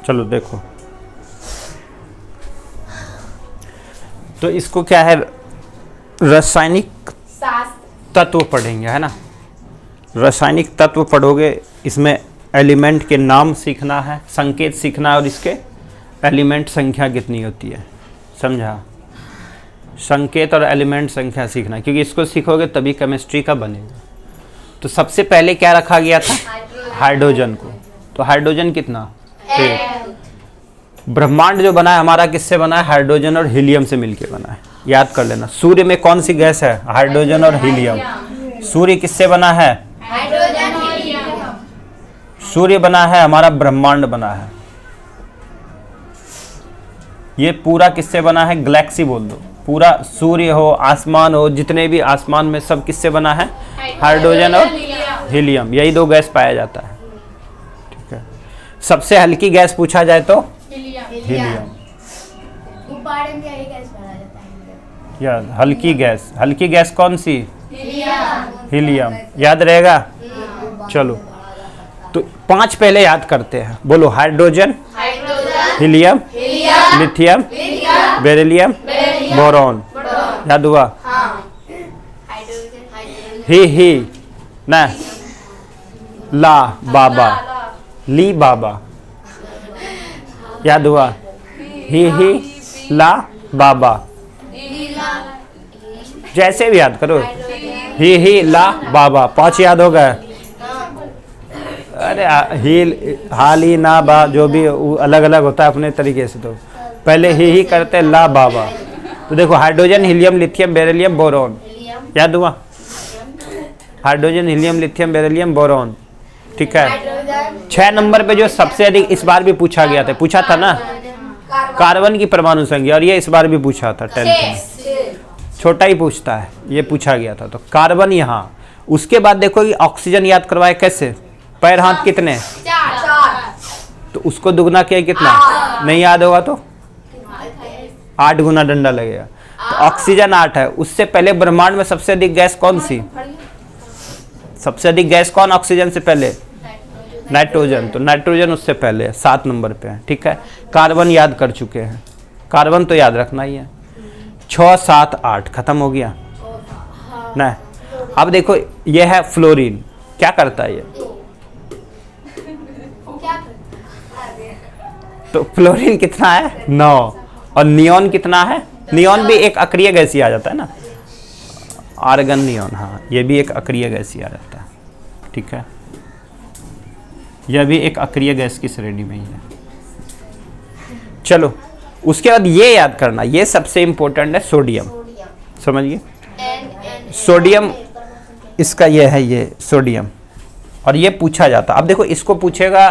चलो देखो, तो इसको क्या है, रासायनिक तत्व पढ़ेंगे, है ना। रासायनिक तत्व पढ़ोगे, इसमें एलिमेंट के नाम सीखना है, संकेत सीखना है, और इसके एलिमेंट संख्या कितनी होती है, समझा। संकेत और एलिमेंट संख्या सीखना, क्योंकि इसको सीखोगे तभी केमिस्ट्री का बनेगा। तो सबसे पहले क्या रखा गया था, हाइड्रोजन को। तो हाइड्रोजन कितना, 1। ब्रह्मांड जो बना है हमारा किससे बना है, हाइड्रोजन और हीलियम से मिलके बना है, याद कर लेना। सूर्य में कौन सी गैस है, हाइड्रोजन और हीलियम। सूर्य किससे बना है, हाइड्रोजन हीलियम। सूर्य बना है, हमारा ब्रह्मांड बना है। ये पूरा किससे बना है, गैलेक्सी बोल दो। पूरा सूर्य हो, आसमान हो, जितने भी आसमान में सब किससे बना है, हाइड्रोजन और हीलियम। यही 2 गैस पाया जाता है, ठीक है। सबसे हल्की गैस पूछा जाए तो हीलियम। या हल्की गैस, हल्की गैस कौन सी, हीलियम। याद रहेगा। चलो, तो 5 पहले याद करते हैं, बोलो। Hydrogen, helium, lithium, beryllium, boron. याद हुआ। ही ना, ला बाबा, ली बाबा। याद हुआ। ही ला बाबा, जैसे भी याद करो। ही ला बाबा, 5 याद हो गए। अरे हाल ही ना बा, जो भी अलग अलग होता है अपने तरीके से। तो पहले ही करते ला बाबा। तो देखो, hydrogen, helium, lithium, beryllium, boron. याद हुआ। Hydrogen, helium, lithium, beryllium, boron, ठीक है। 6 नंबर पे जो सबसे अधिक इस बार भी पूछा गया था, पूछा था ना, कार्बन की परमाणु संख्या। और ये इस बार भी पूछा था 10th में, छोटा ही पूछता है, ये पूछा गया था। तो कार्बन यहाँ। उसके बाद देखो कि ऑक्सीजन याद करवाए कैसे, पैर हाथ कितने, 4। तो उसको दुगना किया कितना, नहीं याद होगा तो 8 गुना डंडा लगेगा। तो ऑक्सीजन 8 है। उससे पहले ब्रह्मांड में सबसे अधिक गैस कौन सी, सबसे अधिक गैस कौन ऑक्सीजन से पहले, नाइट्रोजन। तो नाइट्रोजन उससे पहले है, 7 नंबर पे है, ठीक है। कार्बन याद कर चुके हैं, कार्बन तो याद रखना ही है। 6, 7, 8 खत्म हो गया ना। अब देखो, ये है फ्लोरीन। क्या करता है ये, तो फ्लोरीन कितना है, 9। और नियॉन कितना है, नियॉन भी एक अक्रिय गैस ही आ जाता है ना, आर्गन नियॉन। हाँ, ये भी एक अक्रिय गैस ही आ जाता है, ठीक है। यह भी एक अक्रिय गैस की श्रेणी में ही है। चलो, उसके बाद ये याद करना, ये सबसे इंपॉर्टेंट है, सोडियम। समझिए, सोडियम इसका ये है, ये सोडियम। और ये पूछा जाता। अब देखो, इसको पूछेगा,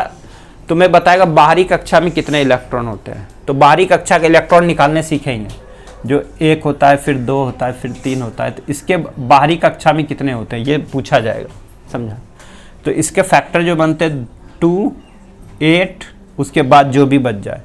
तुम्हें बताएगा बाहरी कक्षा में कितने इलेक्ट्रॉन होते हैं। तो बाहरी कक्षा के इलेक्ट्रॉन निकालने सीखेंगे, जो 1 होता है, फिर 2 होता है, फिर 3 होता है। तो इसके बाहरी कक्षा में कितने होते हैं, ये पूछा जाएगा, समझा। तो इसके फैक्टर जो बनते हैं 2, 8, उसके बाद जो भी बच जाए।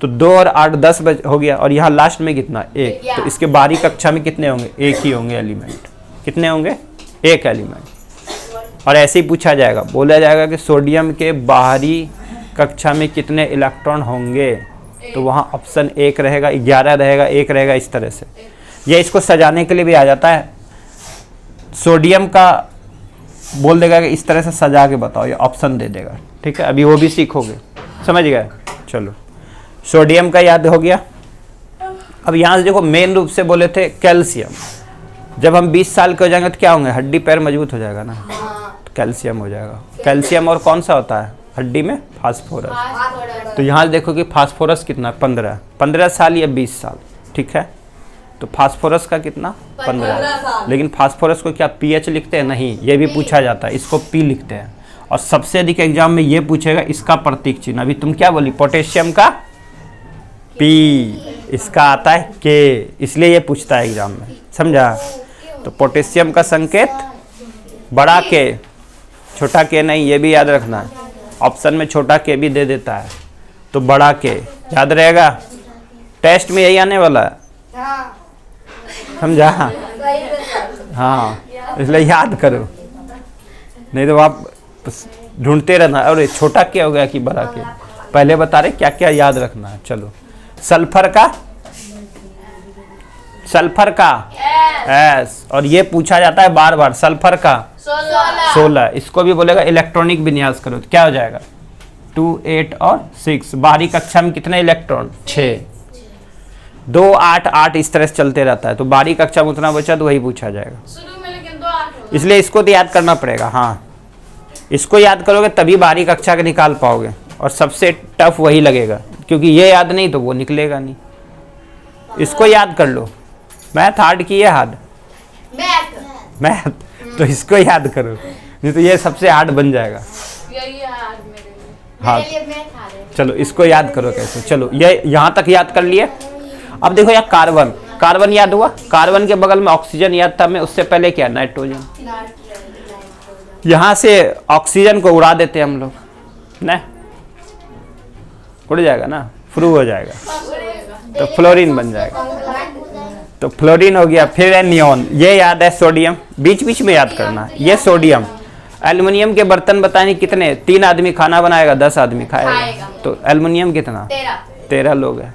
तो 2 और 8, 10 हो गया। और यहाँ लास्ट में कितना, 1। तो इसके बाहरी कक्षा में कितने होंगे, 1 ही होंगे एलिमेंट। कितने होंगे, 1 एलिमेंट। और ऐसे ही पूछा जाएगा, बोला जाएगा कि सोडियम के बाहरी कक्षा में कितने इलेक्ट्रॉन होंगे। तो वहाँ ऑप्शन 1 रहेगा, 11 रहेगा, 1 रहेगा, इस तरह से। यह इसको सजाने के लिए भी आ जाता है। सोडियम का बोल देगा कि इस तरह से सजा के बताओ, ये ऑप्शन दे देगा, ठीक है। अभी वो भी सीखोगे, समझ गए। चलो, सोडियम का याद हो गया। अब यहाँ से देखो, मेन रूप से बोले थे कैल्शियम। जब हम 20 साल के हो जाएंगे तो क्या होंगे, हड्डी पैर मजबूत हो जाएगा ना, तो कैल्शियम हो जाएगा। कैल्शियम और कौन सा होता है हड्डी में, फास्फोरस। तो यहाँ देखो कि फास्फोरस कितना, 15 साल या 20 साल, ठीक है। तो फास्फोरस का कितना, 15। लेकिन फास्फोरस को क्या पीएच लिखते हैं, नहीं, ये भी पूछा जाता है, इसको पी लिखते हैं। और सबसे अधिक एग्जाम में ये पूछेगा इसका प्रतीक चिन्ह। अभी तुम क्या बोली, पोटेशियम का पी, इसका आता है के, इसलिए ये पूछता है एग्जाम में, समझा। तो पोटेशियम का संकेत बड़ा के, छोटा के नहीं, ये भी याद रखना है। ऑप्शन में छोटा के भी दे देता है, तो बड़ा के याद रहेगा। टेस्ट में यही आने वाला है, समझा। हाँ, इसलिए याद करो, नहीं तो आप ढूंढते रहना, अरे छोटा क्या हो गया कि बड़ा के। पहले बता रहे क्या क्या याद रखना है। चलो सल्फर का एस, और ये पूछा जाता है बार बार, सल्फर का 16, इसको भी बोलेगा इलेक्ट्रॉनिक विन्यास करो तो क्या हो जाएगा 2, 8 और 6। बाहरी कक्षा में कितने इलेक्ट्रॉन 6, 2, 8, 8 इस तरह से चलते रहता है, तो बाहरी कक्षा में उतना बचा तो वही पूछा जाएगा। शुरू में लेकिन 2 8 होगा। इसलिए इसको तो याद करना पड़ेगा। हाँ, इसको याद करोगे तभी बाहरी कक्षा के निकाल पाओगे, और सबसे टफ वही लगेगा, क्योंकि ये याद नहीं तो वो निकलेगा नहीं। इसको याद कर लो। मैथ हार्ड की है, हार्ड मैथ, तो इसको याद करो, नहीं तो ये सबसे हार्ड बन जाएगा। यही है आज मेरे लिए। हाँ चलो इसको याद करो कैसे। चलो ये यहाँ तक याद कर लिए। अब देखो यार कार्बन याद हुआ, कार्बन के बगल में ऑक्सीजन याद था, मैं उससे पहले क्या नाइट्रोजन। यहाँ से ऑक्सीजन को उड़ा देते हम लोग ना, उड़ जाएगा ना, फ्रू हो जाएगा तो फ्लोरीन बन जाएगा, तो फ्लोरीन हो गया। फिर है नियॉन, ये याद है सोडियम, बीच बीच में याद करना है। ये सोडियम। एल्युमिनियम के बर्तन बताने कितने, 3 आदमी खाना बनाएगा 10 आदमी खाएगा, तो एल्युमिनियम कितना 13 लोग है।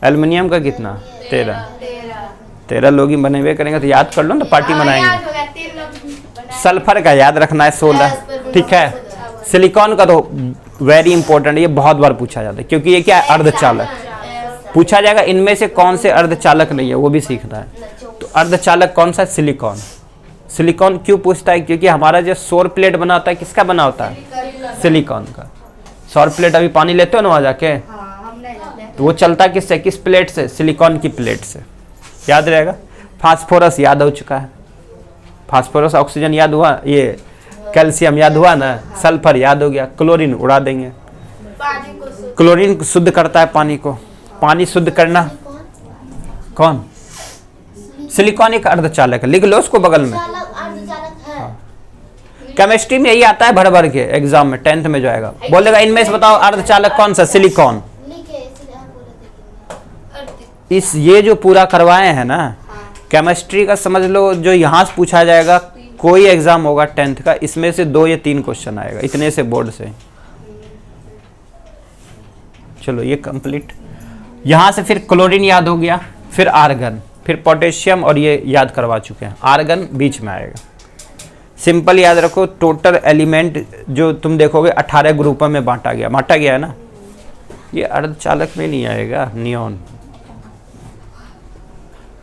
एल्युमिनियम का कितना 13 लोग ही बने हुए करेंगे, तो याद कर लो ना, पार्टी मनाएंगे। सल्फर का याद रखना है 16, ठीक है। सिलिकॉन का तो वेरी इंपॉर्टेंट, ये बहुत बार पूछा जाता है, क्योंकि ये क्या है अर्धचालक पूछा जाएगा। इनमें से कौन से अर्धचालक नहीं है वो भी सीखना है, तो अर्धचालक कौन सा, सिलिकॉन। सिलिकॉन क्यों पूछता है, क्योंकि हमारा जो सौर प्लेट बना होता है किसका बना होता है, सिलिकॉन का। सौर प्लेट अभी पानी लेते हो ना वहाँ जाके, तो वो चलता किससे, किस प्लेट से, सिलिकॉन की प्लेट से, याद रहेगा। फास्फोरस याद हो चुका है, फास्फोरस। ऑक्सीजन याद हुआ, ये कैल्शियम याद हुआ ना, सल्फर याद हो गया। क्लोरीन उड़ा देंगे, क्लोरीन शुद्ध करता है पानी को। पानी शुद्ध करना कौन, सिलिकॉन एक अर्धचालक है, लिख लो उसको बगल में। केमिस्ट्री में यही आता है भर भर के एग्जाम में, 10th में जाएगा, बोलेगा इनमें से बताओ अर्धचालक कौन सा, सिलिकॉन। इस ये जो पूरा करवाए हैं ना केमिस्ट्री का, समझ लो जो यहाँ से पूछा जाएगा, कोई एग्जाम होगा 10th का, इसमें से 2 या 3 क्वेश्चन आएगा, इतने से बोर्ड से। चलो ये कंप्लीट। यहाँ से फिर क्लोरीन याद हो गया, फिर आर्गन, फिर पोटेशियम, और ये याद करवा चुके हैं। आर्गन बीच में आएगा। सिंपल याद रखो, टोटल एलिमेंट जो तुम देखोगे 18 ग्रुपों में बांटा गया है ना, ये अर्धचालक में नहीं आएगा, नियॉन।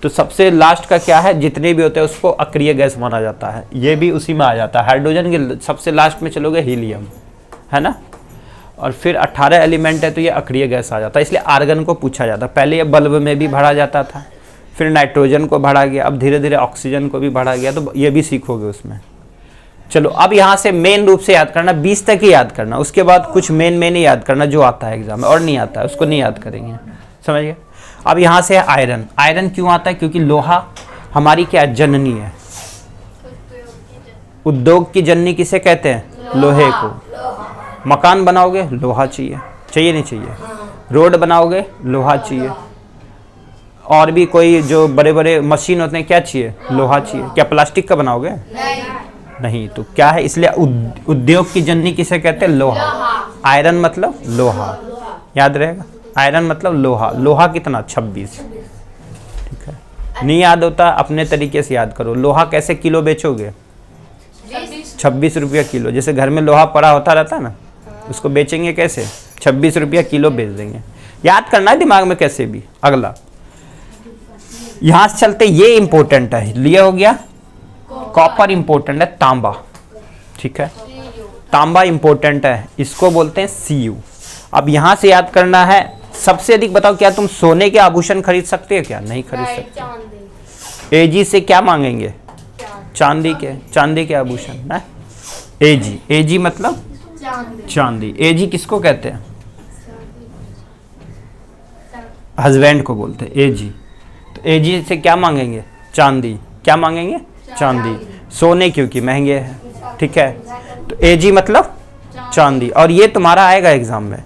तो सबसे लास्ट का क्या है, जितने भी होते हैं उसको अक्रिय गैस माना जाता है, ये भी उसी में आ जाता है। हाइड्रोजन के सबसे लास्ट में चलोगे हीलियम, है ना, और फिर 18 एलिमेंट है तो ये अक्रिय गैस आ जाता है, इसलिए आर्गन को पूछा जाता है। पहले ये बल्ब में भी भरा जाता था, फिर नाइट्रोजन को भरा गया, अब धीरे धीरे ऑक्सीजन को भी भरा गया, तो ये भी सीखोगे उसमें। चलो अब यहाँ से मेन रूप से याद करना, 20 तक ही याद करना, उसके बाद कुछ मेन ही याद करना जो आता है एग्जाम में, और नहीं आता है उसको नहीं याद करेंगे, समझ गए। अब यहाँ से आयरन। आयरन क्यों आता है, क्योंकि लोहा हमारी क्या जननी है। उद्योग की जननी किसे कहते हैं, लोहे को। मकान बनाओगे लोहा चाहिए, चाहिए नहीं चाहिए। रोड बनाओगे लोहा चाहिए, और भी कोई जो बड़े बड़े मशीन होते हैं क्या चाहिए, लोहा चाहिए। क्या प्लास्टिक का बनाओगे, नहीं, तो क्या है, इसलिए उद्योग की जननी किसे कहते हैं, लोहा। आयरन मतलब लोहा, याद रहेगा। आयरन मतलब लोहा। लोहा कितना 26, ठीक है। नहीं याद होता अपने तरीके से याद करो। लोहा कैसे किलो बेचोगे, 26 रुपया किलो। जैसे घर में लोहा पड़ा होता रहता है ना, उसको बेचेंगे कैसे, 26 रुपया किलो बेच देंगे। याद करना है दिमाग में कैसे भी। अगला यहां से चलते, ये इंपॉर्टेंट है, ये हो गया कॉपर, इंपॉर्टेंट है। तांबा, ठीक है, तांबा इंपॉर्टेंट है, इसको बोलते हैं Cu। अब यहां से याद करना है सबसे अधिक। बताओ क्या तुम सोने के आभूषण खरीद सकते हो, क्या नहीं खरीद सकते। एजी से क्या मांगेंगे, चांदी के आभूषण ना। एजी मतलब चांदी। एजी किसको कहते हैं, हस्बैंड को बोलते हैं एजी। तो एजी से क्या मांगेंगे, चांदी। क्या मांगेंगे, चांदी। सोने क्योंकि महंगे हैं, ठीक है। तो एजी मतलब चांदी। और ये तुम्हारा आएगा एग्जाम में,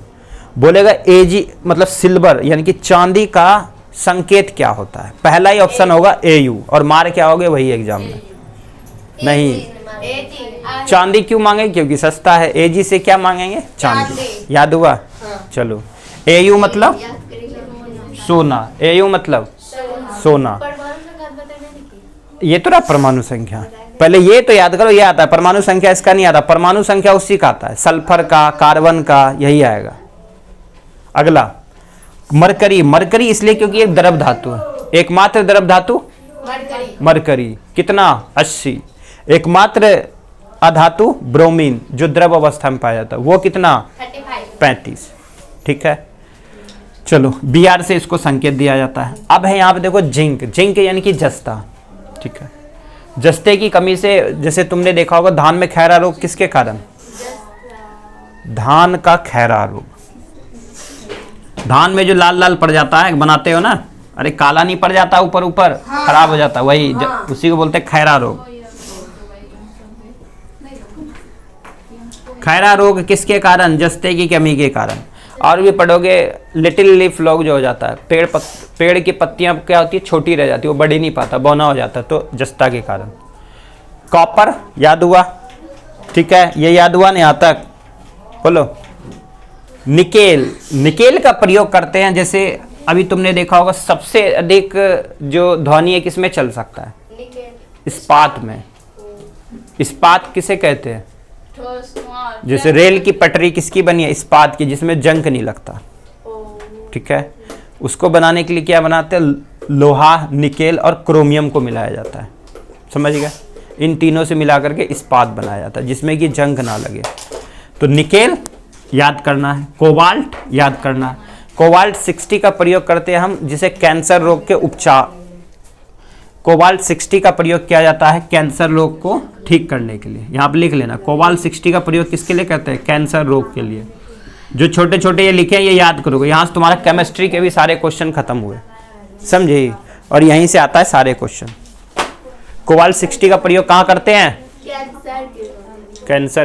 बोलेगा एजी मतलब सिल्वर, यानी कि चांदी का संकेत क्या होता है। पहला ही ऑप्शन होगा एयू, और मार क्या होगे वही एग्जाम में। नहीं, चांदी क्यों मांगे, क्योंकि सस्ता है। एजी से क्या मांगेंगे, चांदी। याद हुआ, चलो Au मतलब सोना, Au मतलब सोना। ये तो रहा परमाणु संख्या, पहले ये तो याद करो, ये आता है परमाणु संख्या, इसका नहीं आता। परमाणु संख्या उसी का आता है, सल्फर का, कार्बन का, यही आएगा। अगला मरकरी, मरकरी इसलिए क्योंकि एक द्रव धातु है, एकमात्र द्रव धातु मरकरी, कितना 80। एकमात्र अधातु ब्रोमीन जो द्रव अवस्था में पाया जाता है, वो कितना 35। ठीक है, चलो Br से इसको संकेत दिया जाता है। अब है यहाँ पे देखो जिंक, जिंक यानी कि जस्ता। ठीक है, जस्ते की कमी से, जैसे तुमने देखा होगा धान में खैरा रोग किसके कारण, धान का खैरा रोग, धान में जो लाल लाल पड़ जाता है, बनाते हो ना, अरे काला नहीं पड़ जाता ऊपर ऊपर, खराब हो जाता, वही उसी को बोलते हैं खैरा रोग। खैरा रोग किसके कारण, जस्ते की कमी के कारण। और भी पढ़ोगे लिटिल लीफ लॉग जो हो जाता है, पेड़ की पत्तियां क्या होती है, छोटी रह जाती है, वो बढ़ी नहीं पाता, बौना हो जाता है, तो जस्ता के कारण। कॉपर याद हुआ, ठीक है, ये याद हुआ नहीं आता, बोलो। निकेल, निकेल का प्रयोग करते हैं, जैसे अभी तुमने देखा होगा सबसे अधिक जो ध्वनि है किसमें चल सकता है, इस्पात में। इस्पात किसे कहते हैं, जैसे रेल की पटरी किसकी बनी है, इस्पात की, जिसमें जंग नहीं लगता। ठीक है, उसको बनाने के लिए क्या बनाते हैं, लोहा, निकेल और क्रोमियम को मिलाया जाता है, समझ गए। इन तीनों से मिला करके इस्पात बनाया जाता है, जिसमें कि जंग ना लगे। तो निकेल याद करना है, कोबाल्ट याद करना है। कोबाल्ट 60 का प्रयोग करते हैं हम, जिसे कैंसर रोग के उपचार, कोबाल्ट 60 का प्रयोग किया जाता है कैंसर रोग को ठीक करने के लिए। यहाँ पे लिख लेना, कोबाल्ट 60 का प्रयोग किसके लिए करते हैं, कैंसर रोग के लिए। जो छोटे छोटे ये लिखे हैं ये याद करोगे, यहाँ से तुम्हारा केमिस्ट्री के भी सारे क्वेश्चन खत्म हुए, समझे। और यहीं से आता है सारे क्वेश्चन। कोबाल्ट 60 का प्रयोग कहाँ करते हैं, कैंसर